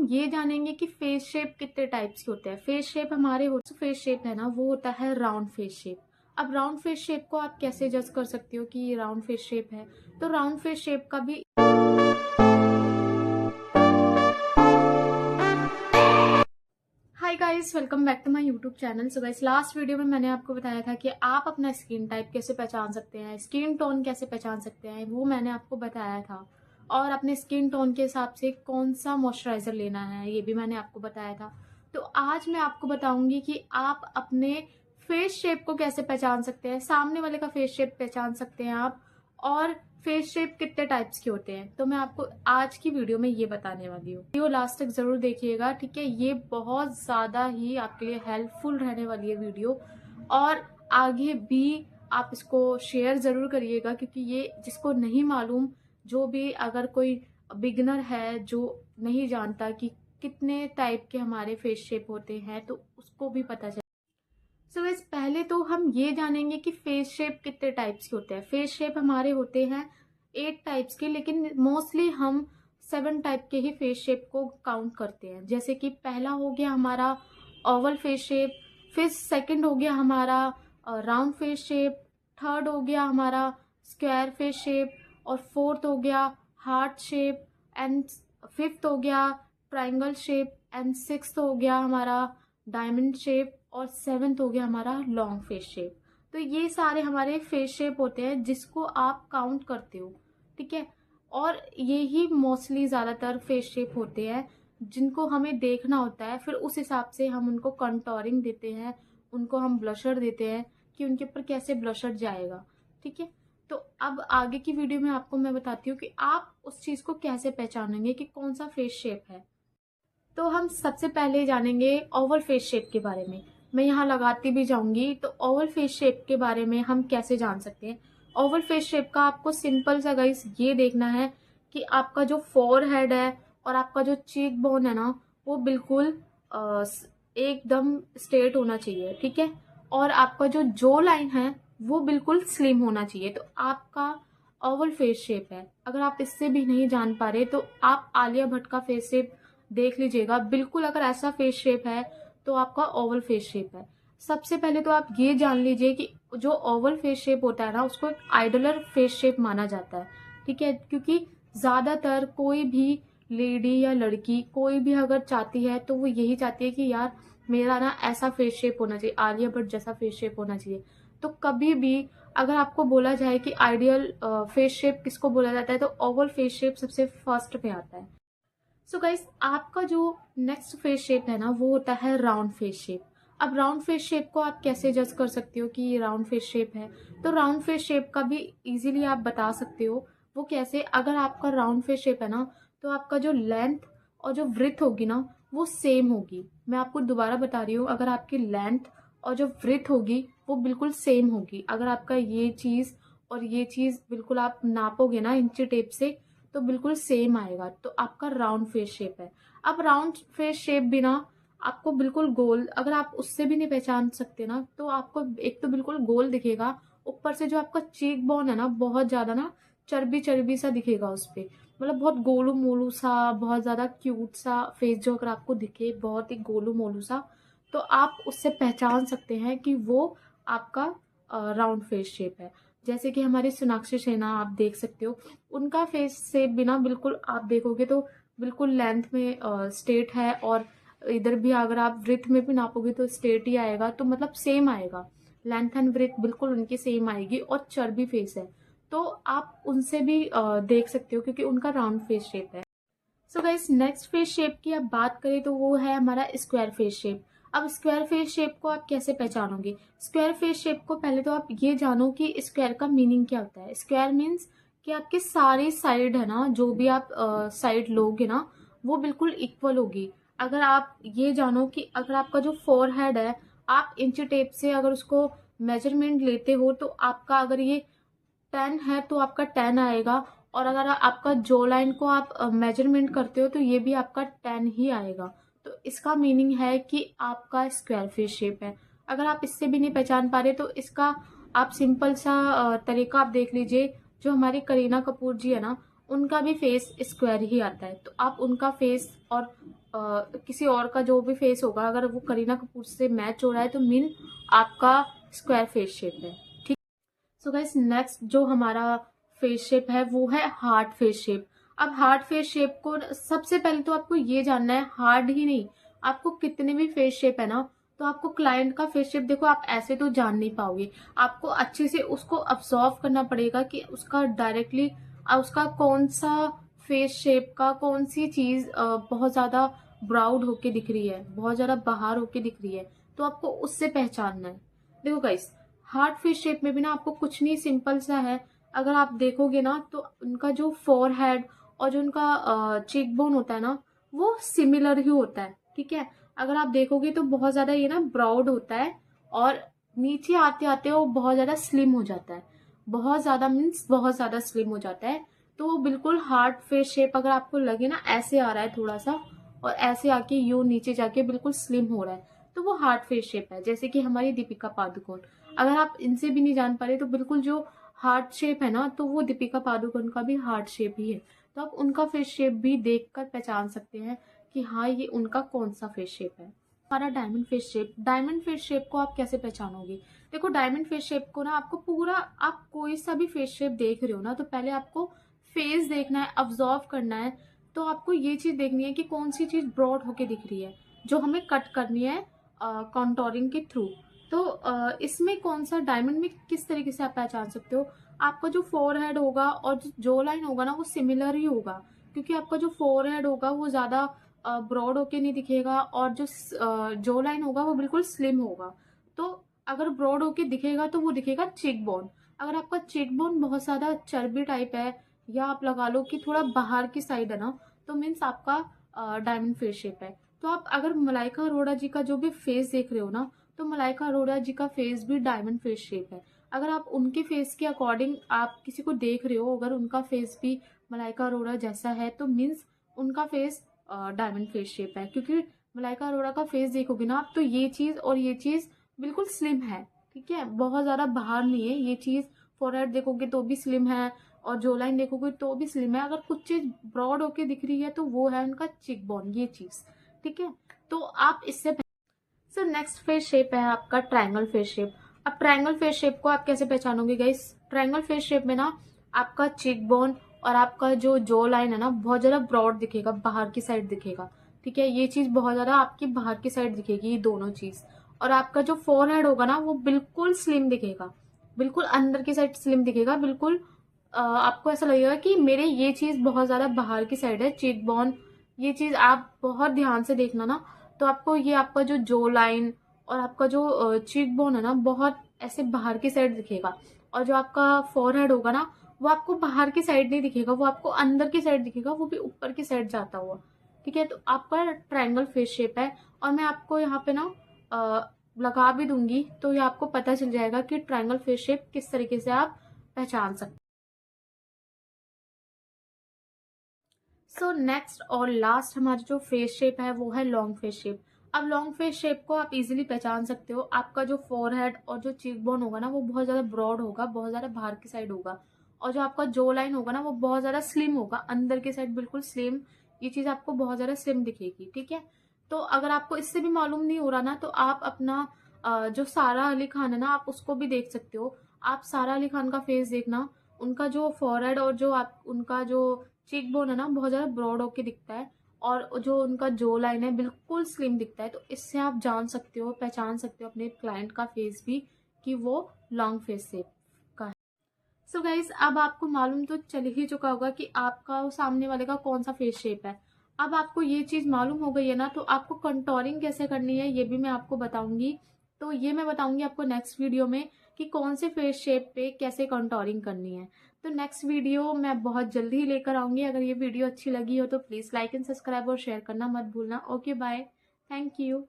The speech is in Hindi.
ये जानेंगे कि फेस शेप कितने टाइप्स के होते हैं। फेस शेप फेस शेप है ना, वो होता है राउंड फेस शेप। अब राउंड फेस शेप को आप कैसे जज कर सकते हो कि ये राउंड फेस शेप है? तो राउंड फेस शेप का भी hi guys, welcome back to my YouTube channel. So guys, last video में मैंने आपको बताया था कि आप अपना स्किन टाइप कैसे पहचान सकते हैं, स्किन टोन कैसे पहचान सकते हैं, वो मैंने आपको बताया था। और अपने स्किन टोन के हिसाब से कौन सा मॉइस्चराइजर लेना है, ये भी मैंने आपको बताया था। तो आज मैं आपको बताऊंगी कि आप अपने फेस शेप को कैसे पहचान सकते हैं, सामने वाले का फेस शेप पहचान सकते हैं आप, और फेस शेप कितने टाइप्स के होते हैं। तो मैं आपको आज की वीडियो में ये बताने वाली हूँ। वीडियो लास्ट तक जरूर देखिएगा, ठीक है। ये बहुत ज्यादा ही आपके लिए हेल्पफुल रहने वाली है वीडियो, और आगे भी आप इसको शेयर जरूर करिएगा, क्योंकि ये जिसको नहीं मालूम, जो भी अगर कोई बिगिनर है जो नहीं जानता कि कितने टाइप के हमारे फेस शेप होते हैं, तो उसको भी पता चले। सो इस पहले तो हम ये जानेंगे कि फेस शेप कितने टाइप्स के होते हैं। फेस शेप हमारे होते हैं 8 टाइप्स के, लेकिन मोस्टली हम 7 टाइप के ही फेस शेप को काउंट करते हैं। जैसे कि पहला हो गया हमारा ओवल फेस शेप, फिर सेकंड हो गया हमारा राउंड फेस शेप, थर्ड हो गया हमारा स्क्वायर फेस शेप, और फोर्थ हो गया हार्ट शेप, एंड फिफ्थ हो गया ट्राइंगल शेप, एंड सिक्स्थ हो गया हमारा डायमंड शेप, और सेवेंथ हो गया हमारा लॉन्ग फेस शेप। तो ये सारे हमारे फेस शेप होते हैं जिसको आप काउंट करते हो, ठीक है। और ये ही मोस्टली ज्यादातर फेस शेप होते हैं जिनको हमें देखना होता है, फिर उस हिसाब से हम उनको कंटोरिंग देते हैं, उनको हम ब्लशर देते हैं कि उनके ऊपर कैसे ब्लशर जाएगा, ठीक है। तो अब आगे की वीडियो में आपको मैं बताती हूँ कि आप उस चीज को कैसे पहचानेंगे कि कौन सा फेस शेप है। तो हम सबसे पहले जानेंगे ओवल फेस शेप के बारे में। मैं यहाँ लगाती भी जाऊंगी। तो ओवल फेस शेप के बारे में हम कैसे जान सकते हैं? ओवल फेस शेप का आपको सिंपल सा गाइस ये देखना है कि आपका जो फोरहेड है और आपका जो चीक बोन है ना, वो बिल्कुल एकदम स्ट्रेट होना चाहिए, ठीक है। और आपका जो जो लाइन है वो बिल्कुल स्लिम होना चाहिए। तो आपका ओवल फेस शेप है। अगर आप इससे भी नहीं जान पा रहे तो आप आलिया भट्ट का फेस शेप देख लीजिएगा, बिल्कुल अगर ऐसा फेस शेप है तो आपका ओवल फेस शेप है। सबसे पहले तो आप ये जान लीजिए कि जो ओवल फेस शेप होता है ना, उसको एक आइडलर फेस शेप माना जाता है, ठीक है। क्योंकि ज्यादातर कोई भी लेडी या लड़की कोई भी अगर चाहती है तो वो यही चाहती है कि यार मेरा ना ऐसा फेस शेप होना चाहिए, आलिया भट्ट जैसा फेस शेप होना चाहिए। तो कभी भी अगर आपको बोला जाए कि आइडियल फेस शेप किसको बोला जाता है, तो ओवल फेस शेप सबसे फर्स्ट पे आता है। सो गाइस, आपका जो नेक्स्ट फेस शेप है ना, वो होता है राउंड फेस शेप। अब राउंड फेस शेप को आप कैसे जज कर सकते हो कि ये राउंड फेस शेप है? तो राउंड फेस शेप का भी इजीली आप बता सकते हो। वो कैसे? अगर आपका राउंड फेस शेप है ना, तो आपका जो लेंथ और जो विड्थ होगी ना, वो सेम होगी। मैं आपको दोबारा बता रही हूँ, अगर आपकी लेंथ और जो विड्थ होगी वो बिल्कुल सेम होगी। अगर आपका ये चीज और ये चीज बिल्कुल आप नापोगे ना इंची टेप से, तो बिल्कुल सेम आएगा, तो आपका राउंड फेस शेप है। अब राउंड फेस शेप भी ना आपको बिल्कुल गोल, अगर आप उससे भी नहीं पहचान सकते ना, तो आपको एक तो बिल्कुल गोल दिखेगा, ऊपर से जो आपका चीक बोन है ना, बहुत ज्यादा ना चर्बी चर्बी सा दिखेगा उस पे, मतलब बहुत गोलू मोलू सा, बहुत ज्यादा क्यूट सा फेस जो अगर आपको दिखे, बहुत ही गोलू मोलू सा, तो आप उससे पहचान सकते हैं कि वो आपका राउंड फेस शेप है। जैसे कि हमारी सोनाक्षी सिन्हा आप देख सकते हो, उनका फेस शेप बिना बिल्कुल आप देखोगे तो बिल्कुल लेंथ में स्ट्रेट है, और इधर भी अगर आप ब्रेथ में भी नापोगे तो स्ट्रेट ही आएगा, तो मतलब सेम आएगा। लेंथ एंड ब्रेथ बिल्कुल उनकी सेम आएगी, और चर्बी फेस है, तो आप उनसे भी देख सकते हो क्योंकि उनका राउंड फेस शेप है। So guys, next face shape की अब बात करें तो वो है हमारा स्क्वायर फेस शेप। अब स्क्वायर फेस शेप को आप कैसे पहचानोगे? स्क्वायर फेस शेप को पहले तो आप ये जानो कि स्क्वायर का मीनिंग क्या होता है। स्क्वायर मीन्स कि आपकी सारी साइड है ना, जो भी आप साइड लोगे ना, वो बिल्कुल इक्वल होगी। अगर आप ये जानो कि अगर आपका जो फोरहेड है, आप इंची टेप से अगर उसको मेजरमेंट लेते हो, तो आपका अगर ये 10 है तो आपका 10 आएगा, और अगर आपका जो लाइन को आप मेजरमेंट करते हो तो ये भी आपका 10 ही आएगा। तो इसका मीनिंग है कि आपका स्क्वायर फेस शेप है। अगर आप इससे भी नहीं पहचान पा रहे तो इसका आप सिंपल सा तरीका आप देख लीजिए। जो हमारी करीना कपूर जी है ना, उनका भी फेस स्क्वायर ही आता है। तो आप उनका फेस और किसी और का जो भी फेस होगा, अगर वो करीना कपूर से मैच हो रहा है तो मीन आपका स्क्वायर फेस शेप है। ठीक। सो गाइस, नेक्स्ट जो हमारा फेस शेप है वो है हार्ट फेस शेप। अब हार्ट फेस शेप को सबसे पहले तो आपको ये जानना है, हार्ड ही नहीं, आपको कितने भी फेस शेप है ना, तो आपको क्लाइंट का फेस शेप देखो, आप ऐसे तो जान नहीं पाओगे। आपको अच्छे से उसको ऑब्जर्व करना पड़ेगा कि उसका डायरेक्टली उसका कौन सा फेस शेप का कौन सी चीज बहुत ज्यादा ब्राउड होके दिख रही है, बहुत ज्यादा बाहर होके दिख रही है, तो आपको उससे पहचानना है। देखो गाइस, हार्ट फेस शेप में भी ना आपको कुछ नहीं, सिंपल सा है। अगर आप देखोगे ना तो उनका जो फोरहेड और जो उनका चीक बोन होता है ना, वो सिमिलर ही होता है। ठीक है, अगर आप देखोगे तो बहुत ज्यादा ये ना ब्रॉड होता है, और नीचे आते आते वो बहुत ज्यादा स्लिम हो जाता है। बहुत ज्यादा मीन्स बहुत ज्यादा स्लिम हो जाता है। तो वो बिल्कुल हार्ट फेस शेप अगर आपको लगे ना ऐसे आ रहा है थोड़ा सा, और ऐसे आके यू नीचे जाके बिल्कुल स्लिम हो रहा है, तो वो हार्ट फेस शेप है। जैसे कि हमारी दीपिका पादुकोण, अगर आप इनसे भी नहीं जान पा रहे तो बिल्कुल जो हार्ट शेप है ना, तो वो दीपिका पादुकोण का भी हार्ट शेप ही है। तो आप उनका फेस शेप भी देखकर पहचान सकते हैं कि हाँ, ये उनका कौन सा फेस शेप है। हमारा diamond face shape, diamond face shape को आप कैसे पहचानोगे? देखो, डायमंड फेस शेप को ना आपको पूरा, आप कोई सा भी फेस शेप देख रहे हो ना, तो पहले आपको फेस देखना है, ऑब्जर्व करना है। तो आपको ये चीज देखनी है कि कौन सी चीज ब्रॉड होके दिख रही है, जो हमें कट करनी है कॉन्टोरिंग के थ्रू। तो इसमें कौन सा डायमंड में किस तरीके से आप पहचान सकते हो? आपका जो फोरहेड होगा और जो जो लाइन होगा ना, वो सिमिलर ही होगा, क्योंकि आपका जो फोरहेड होगा वो ज्यादा ब्रॉड होके नहीं दिखेगा, और जो जो लाइन होगा वो बिल्कुल स्लिम होगा। तो अगर ब्रॉड होके दिखेगा तो वो दिखेगा चीक बोन। अगर आपका चीक बोन बहुत ज्यादा चर्बी टाइप है, या आप लगा लो कि थोड़ा बाहर की साइड है ना, तो मीन्स आपका डायमंड फेस शेप है। तो आप अगर मलाइका अरोड़ा जी का जो भी फेस देख रहे हो ना, तो मलाइका अरोड़ा जी का फेस भी डायमंड फेस शेप है। अगर आप उनके फेस के अकॉर्डिंग आप किसी को देख रहे हो, अगर उनका फेस भी मलाइका अरोड़ा जैसा है, तो मीन्स उनका फेस डायमंड फेस शेप है। क्योंकि मलाइका अरोड़ा का फेस देखोगे ना आप, तो ये चीज और ये चीज बिल्कुल स्लिम है। ठीक है, बहुत ज्यादा बाहर नहीं है ये चीज। फोरहेड देखोगे तो भी स्लिम है, और जो लाइन देखोगे तो भी स्लिम है। अगर कुछ चीज ब्रॉड होके दिख रही है तो वो है उनका चिक बोन, ये चीज। ठीक है, तो आप इससे सर नेक्स्ट फेस शेप है आपका ट्रायंगल फेस शेप। अब ट्रायंगल फेस शेप को आप कैसे पहचानोगे गाइस? ट्रायंगल फेस शेप में ना आपका चीक बोन और आपका जो जो लाइन है ना, बहुत ज्यादा ब्रॉड दिखेगा, बाहर की साइड दिखेगा। ठीक है, ये चीज बहुत ज्यादा आपकी बाहर की साइड दिखेगी, ये दोनों चीज। और आपका जो फोरहेड होगा ना, वो बिल्कुल स्लिम दिखेगा, बिल्कुल अंदर की साइड स्लिम दिखेगा, बिल्कुल आपको ऐसा लगेगा कि मेरे ये चीज बहुत ज्यादा बाहर की साइड है, चीक बोन। ये चीज आप बहुत ध्यान से देखना ना, तो आपको ये आपका जो जो लाइन और आपका जो चीक बोन है ना, बहुत ऐसे बाहर की साइड दिखेगा। और जो आपका फोरहेड होगा ना, वो आपको बाहर की साइड नहीं दिखेगा, वो आपको अंदर की साइड दिखेगा, वो भी ऊपर की साइड जाता हुआ। ठीक है, तो आपका ट्रायंगल फेस शेप है। और मैं आपको यहाँ पे ना लगा भी दूंगी, तो ये आपको पता चल जाएगा कि ट्रायंगल फेस शेप किस तरीके से आप पहचान सकते। सो नेक्स्ट और लास्ट हमारा जो फेस शेप है वो है लॉन्ग फेस शेप। अब लॉन्ग फेस शेप को आप इजीली पहचान सकते हो। आपका जो फोरहेड और जो चीक बोन होगा ना, वो बहुत ज्यादा ब्रॉड होगा, बहुत ज्यादा बाहर की साइड होगा। और जो आपका जो लाइन होगा ना, वो बहुत ज्यादा स्लिम होगा, अंदर की साइड बिल्कुल स्लिम। ये चीज आपको बहुत ज्यादा स्लिम दिखेगी। ठीक है, तो अगर आपको इससे भी मालूम नहीं हो रहा ना, तो आप अपना जो सारा अली खान है ना, आप उसको भी देख सकते हो। आप सारा अली खान का फेस देखना, उनका जो फोरहेड और जो आप उनका जो चीक बोन है ना, बहुत ज्यादा ब्रॉड होके दिखता है, और जो उनका जो लाइन है बिल्कुल स्लिम दिखता है। तो इससे आप जान सकते हो, पहचान सकते हो अपने क्लाइंट का फेस भी, कि वो लॉन्ग फेस शेप का है। सो गाइज, अब आपको मालूम तो चल ही चुका होगा कि आपका सामने वाले का कौन सा फेस शेप है। अब आपको ये चीज मालूम हो गई है ना, तो आपको कंटोरिंग कैसे करनी है ये भी मैं आपको बताऊंगी। तो ये मैं बताऊंगी आपको नेक्स्ट वीडियो में, कि कौन से फेस शेप पे कैसे कंटोरिंग करनी है। तो नेक्स्ट वीडियो मैं बहुत जल्दी ही लेकर आऊंगी। अगर ये वीडियो अच्छी लगी हो तो प्लीज लाइक एंड सब्सक्राइब और शेयर करना मत भूलना। Okay, bye, thank you.